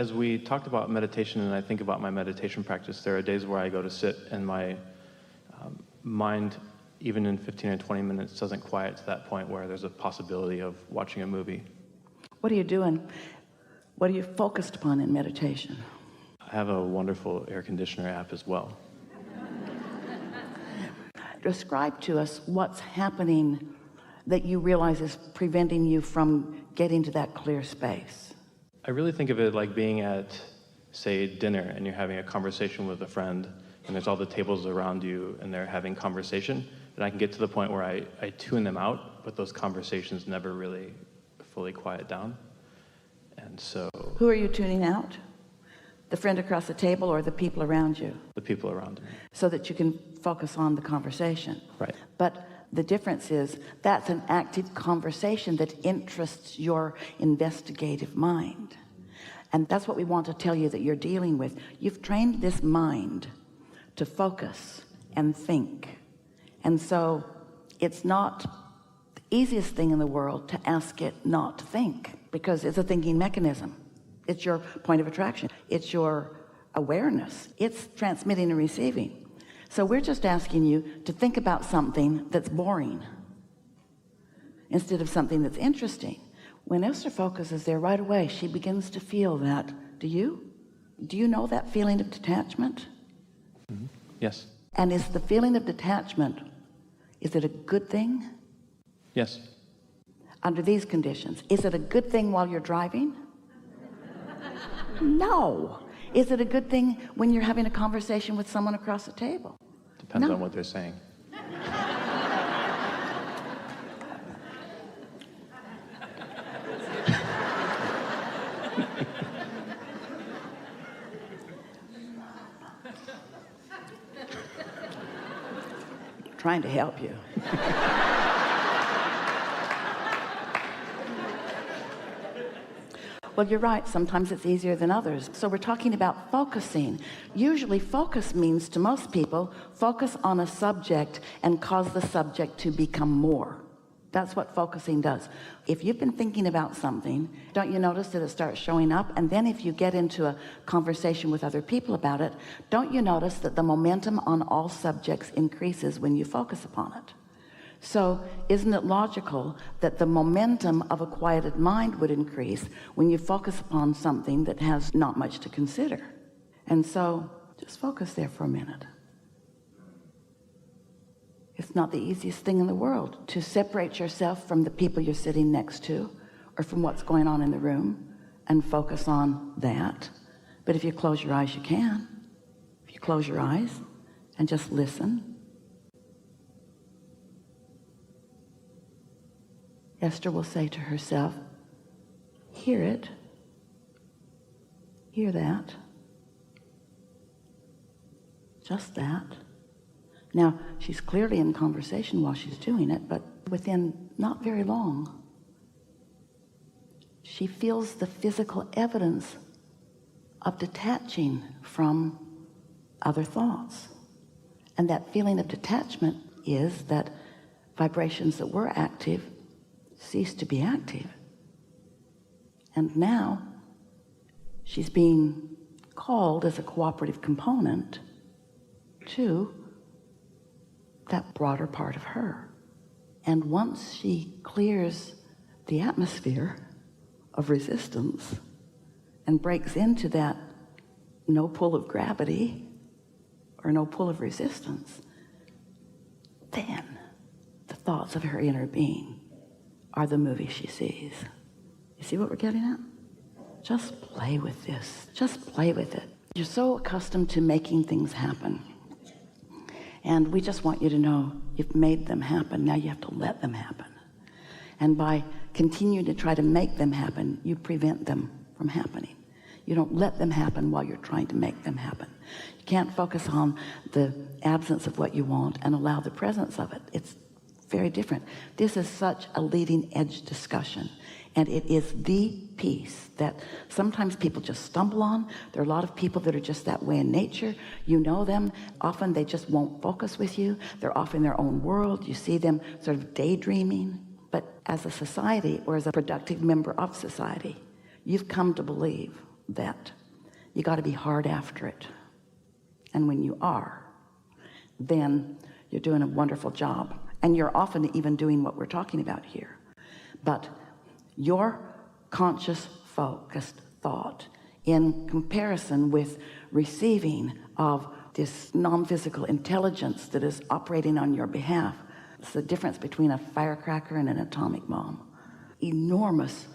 as we talked about meditation, and I think about my meditation practice, there are days where I go to sit and my mind, even in 15 or 20 minutes, doesn't quiet to that point where there's a possibility of watching a movie. What are you doing? What are you focused upon in meditation? I have a wonderful air conditioner app as well. Describe to us what's happening that you realize is preventing you from getting to that clear space. I really think of it like being at, say, dinner, and you're having a conversation with a friend, and there's all the tables around you, and they're having conversation, and I can get to the point where I tune them out, but those conversations never really fully quiet down. And so... Who are you tuning out? The friend across the table or the people around you? The people around me. So that you can focus on the conversation. Right. But the difference is that's an active conversation that interests your investigative mind. And that's what we want to tell you that you're dealing with. You've trained this mind to focus and think. And so it's not the easiest thing in the world to ask it not to think, because it's a thinking mechanism. It's your point of attraction. It's your awareness. It's transmitting and receiving. So we're just asking you to think about something that's boring instead of something that's interesting. When Esther focuses there, right away she begins to feel that. Do you know that feeling of detachment? Mm-hmm. Yes. And is the feeling of detachment, is it a good thing? Yes. Under these conditions, is it a good thing while you're driving? No. Is it a good thing when you're having a conversation with someone across the table? Depends on what they're saying. Trying to help you. Well, you're right. Sometimes it's easier than others. So we're talking about focusing. Usually focus means, to most people, focus on a subject and cause the subject to become more. That's what focusing does. If you've been thinking about something, don't you notice that it starts showing up? And then if you get into a conversation with other people about it, don't you notice that the momentum on all subjects increases when you focus upon it? So isn't it logical that the momentum of a quieted mind would increase when you focus upon something that has not much to consider? And so just focus there for a minute. It's not the easiest thing in the world to separate yourself from the people you're sitting next to or from what's going on in the room and focus on that. But if you close your eyes, you can. If you close your eyes and just listen. Esther will say to herself, hear it, hear that, just that. Now, she's clearly in conversation while she's doing it, but within not very long, she feels the physical evidence of detaching from other thoughts. And that feeling of detachment is that vibrations that were active cease to be active. And now she's being called as a cooperative component to that broader part of her. And once she clears the atmosphere of resistance and breaks into that no pull of gravity or no pull of resistance, then the thoughts of her inner being are the movie she sees. You see what we're getting at? Just play with this. Just play with it. You're so accustomed to making things happen. And we just want you to know you've made them happen. Now you have to let them happen. And by continuing to try to make them happen, you prevent them from happening. You don't let them happen while you're trying to make them happen. You can't focus on the absence of what you want and allow the presence of it. It's very different. This is such a leading edge discussion, and it is the piece that sometimes people just stumble on. There are a lot of people that are just that way in nature. You know them. Often they just won't focus with you. They're off in their own world. You see them sort of daydreaming. But as a society, or as a productive member of society, you've come to believe that you got to be hard after it. And when you are, then you're doing a wonderful job. And you're often even doing what we're talking about here. But your conscious, focused thought in comparison with receiving of this non-physical intelligence that is operating on your behalf, it's the difference between a firecracker and an atomic bomb. Enormous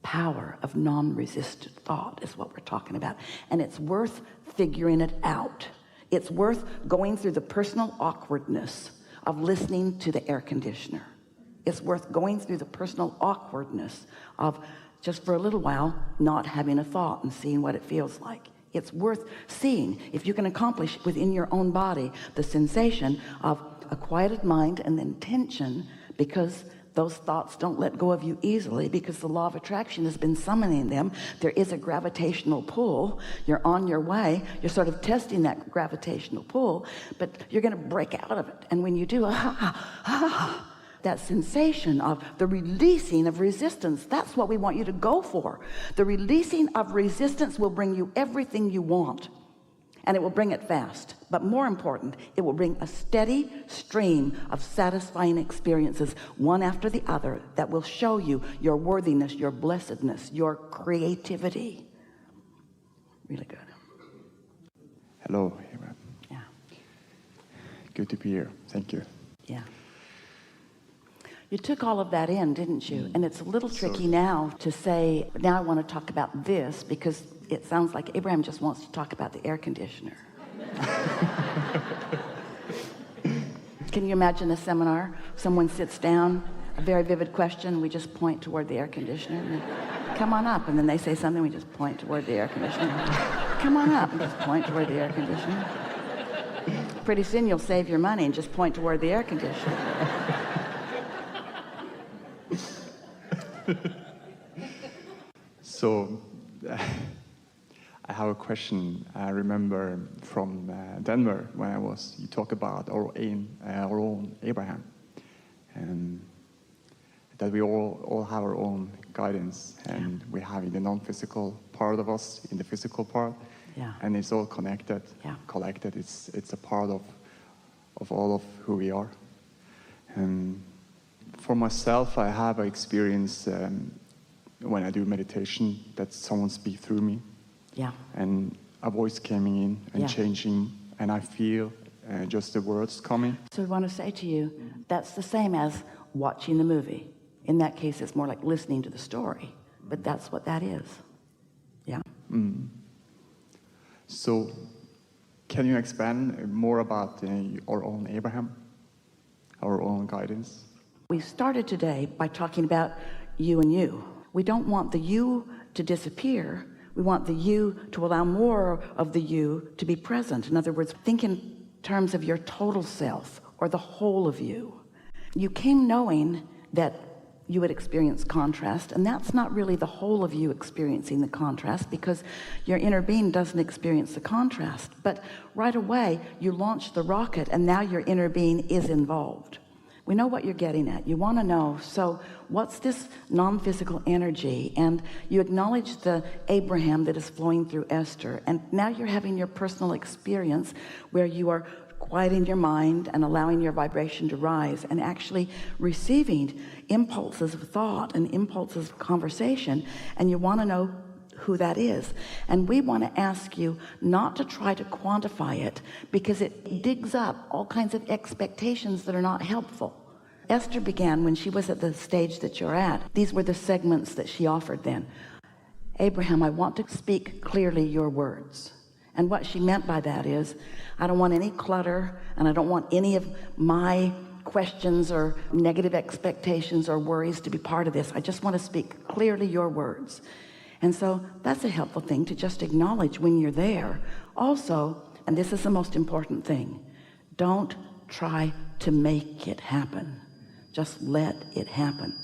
power of non-resistant thought is what we're talking about. And it's worth figuring it out. It's worth going through the personal awkwardness of listening to the air conditioner. It's worth going through the personal awkwardness of just for a little while not having a thought and seeing what it feels like. It's worth seeing if you can accomplish within your own body the sensation of a quieted mind and then tension, because those thoughts don't let go of you easily, because the law of attraction has been summoning them. There is a gravitational pull. You're on your way. You're sort of testing that gravitational pull, but you're going to break out of it. And when you do, that sensation of the releasing of resistance, that's what we want you to go for. The releasing of resistance will bring you everything you want, and it will bring it fast. But more important, it will bring a steady stream of satisfying experiences, one after the other, that will show you your worthiness, your blessedness, your creativity. Really good. Hello, Abraham. Yeah. Good to be here. Thank you. Yeah. You took all of that in, didn't you? And it's a little tricky now to say, now I want to talk about this, because it sounds like Abraham just wants to talk about the air conditioner. Can you imagine a seminar? Someone sits down, a very vivid question, we just point toward the air conditioner. And then, come on up. And then they say something, we just point toward the air conditioner. Come on up, and just point toward the air conditioner. Pretty soon you'll save your money and just point toward the air conditioner. So, I have a question. I remember from Denver when you talk about our own Abraham, and that we all have our own guidance, and we have in the non-physical part of us, in the physical part, and it's all connected, collected. It's a part of all of who we are. And for myself, I have an experience when I do meditation that someone speaks through me. Yeah. And a voice coming in and changing, and I feel just the words coming. So I want to say to you, that's the same as watching the movie. In that case, it's more like listening to the story, but that's what that is. Yeah. Mm. So, can you expand more about our own Abraham, our own guidance? We started today by talking about you and you. We don't want the you to disappear. We want the you to allow more of the you to be present. In other words, think in terms of your total self or the whole of you. You came knowing that you would experience contrast, and that's not really the whole of you experiencing the contrast, because your inner being doesn't experience the contrast. But right away, you launch the rocket, and now your inner being is involved. We know what you're getting at. You want to know, so what's this non-physical energy? And you acknowledge the Abraham that is flowing through Esther. And now you're having your personal experience where you are quieting your mind and allowing your vibration to rise and actually receiving impulses of thought and impulses of conversation. And you want to know who that is. And we want to ask you not to try to quantify it, because it digs up all kinds of expectations that are not helpful. Esther began when she was at the stage that you're at. These were the segments that she offered then. Abraham, I want to speak clearly your words. And what she meant by that is, I don't want any clutter, and I don't want any of my questions or negative expectations or worries to be part of this. I just want to speak clearly your words. And so that's a helpful thing to just acknowledge when you're there. Also, and this is the most important thing, don't try to make it happen. Just let it happen.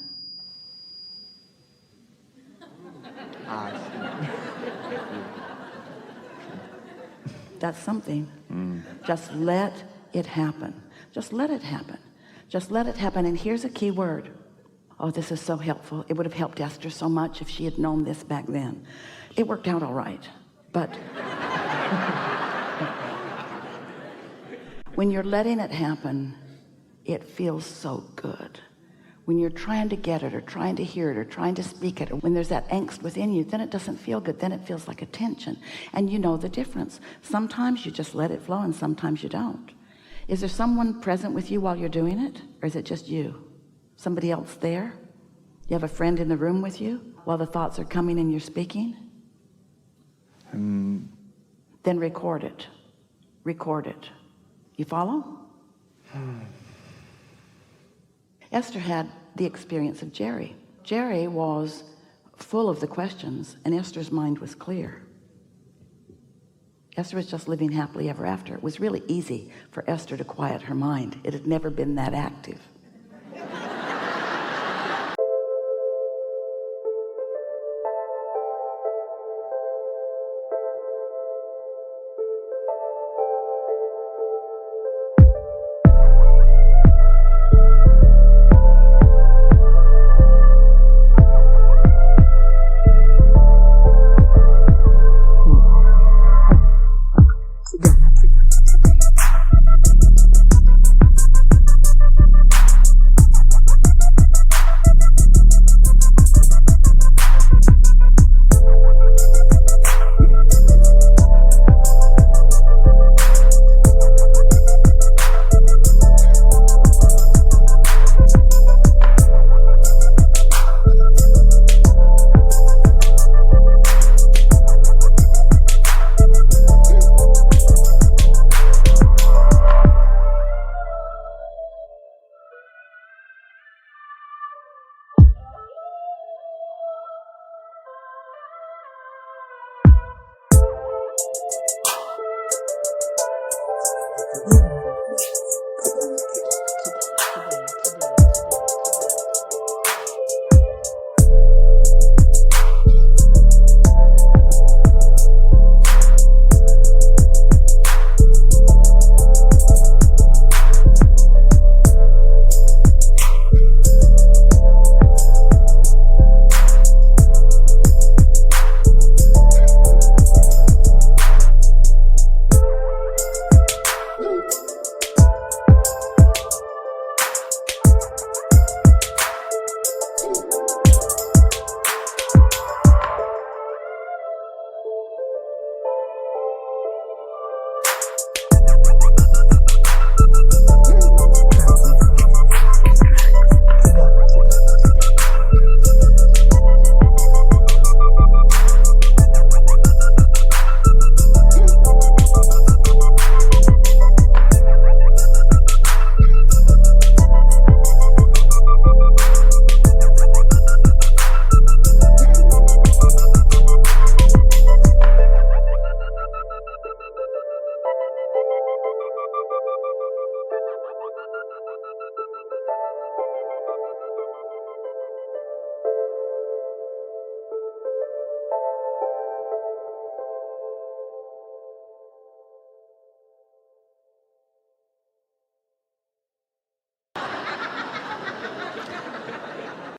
That's something. Just let it happen. Just let it happen. Just let it happen. And here's a key word. Oh, this is so helpful. It would have helped Esther so much if she had known this back then. It worked out all right, but when you're letting it happen, it feels so good. When you're trying to get it or trying to hear it or trying to speak it, or when there's that angst within you, then it doesn't feel good. Then it feels like a tension. And you know the difference. Sometimes you just let it flow and sometimes you don't. Is there someone present with you while you're doing it? Or is it just you? Somebody else there? You have a friend in the room with you while the thoughts are coming and you're speaking? Then record it. Record it. You follow? Esther had the experience of Jerry. Jerry was full of the questions and Esther's mind was clear. Esther was just living happily ever after. It was really easy for Esther to quiet her mind. It had never been that active.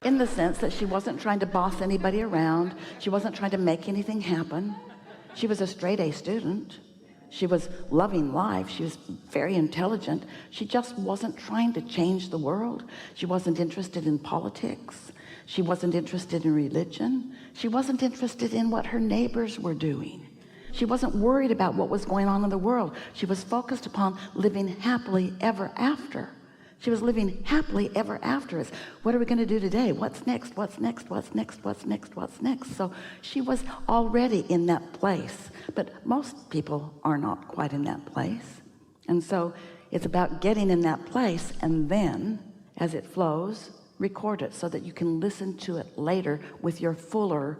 In the sense that she wasn't trying to boss anybody around. She wasn't trying to make anything happen. She was a straight A student. She was loving life. She was very intelligent. She just wasn't trying to change the world. She wasn't interested in politics. She wasn't interested in religion. She wasn't interested in what her neighbors were doing. She wasn't worried about what was going on in the world. She was focused upon living happily ever after. She was living happily ever after. Is what are we going to do today? What's next? What's next? What's next? What's next? What's next? So she was already in that place. But most people are not quite in that place. And so it's about getting in that place, and then as it flows, record it so that you can listen to it later with your fuller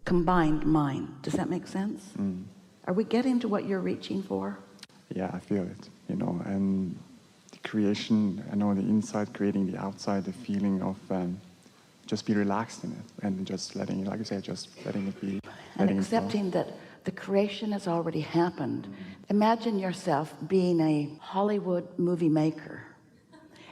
combined mind. Does that make sense? Are we getting to what you're reaching for? Yeah, I feel it, and creation, the inside creating the outside, the feeling of just be relaxed in it and just letting, like you say, just letting it be. And accepting that the creation has already happened. Imagine yourself being a Hollywood movie maker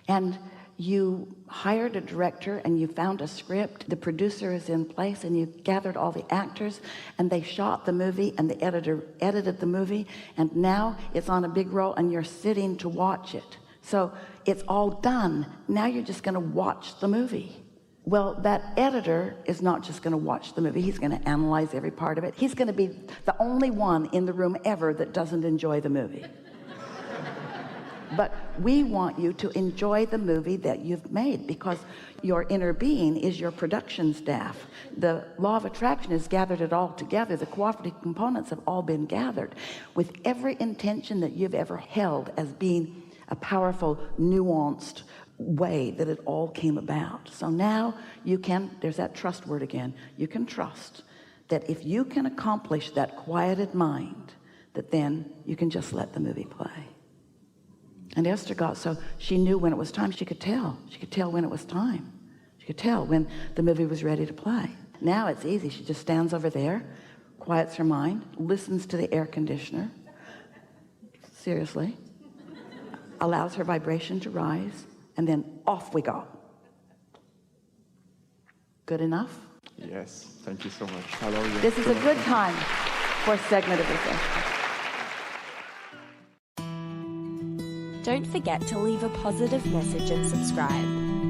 and you hired a director and you found a script, the producer is in place, and you gathered all the actors and they shot the movie and the editor edited the movie, and now it's on a big roll and you're sitting to watch it. So it's all done. Now you're just going to watch the movie. Well, that editor is not just going to watch the movie. He's going to analyze every part of it. He's going to be the only one in the room ever that doesn't enjoy the movie. But we want you to enjoy the movie that you've made, because your inner being is your production staff. The law of attraction has gathered it all together. The cooperative components have all been gathered with every intention that you've ever held as being a powerful, nuanced way that it all came about. So now you can, there's that trust word again, you can trust that if you can accomplish that quieted mind, that then you can just let the movie play. And Esther got so she knew when it was time. She could tell when it was time. She could tell when the movie was ready to play. Now it's easy. She just stands over there, quiets her mind, listens to the air conditioner, seriously, allows her vibration to rise, and then off we go. Good enough? Yes, thank you so much. I love you. This is a good time for a segment of reflection. Don't forget to leave a positive message and subscribe.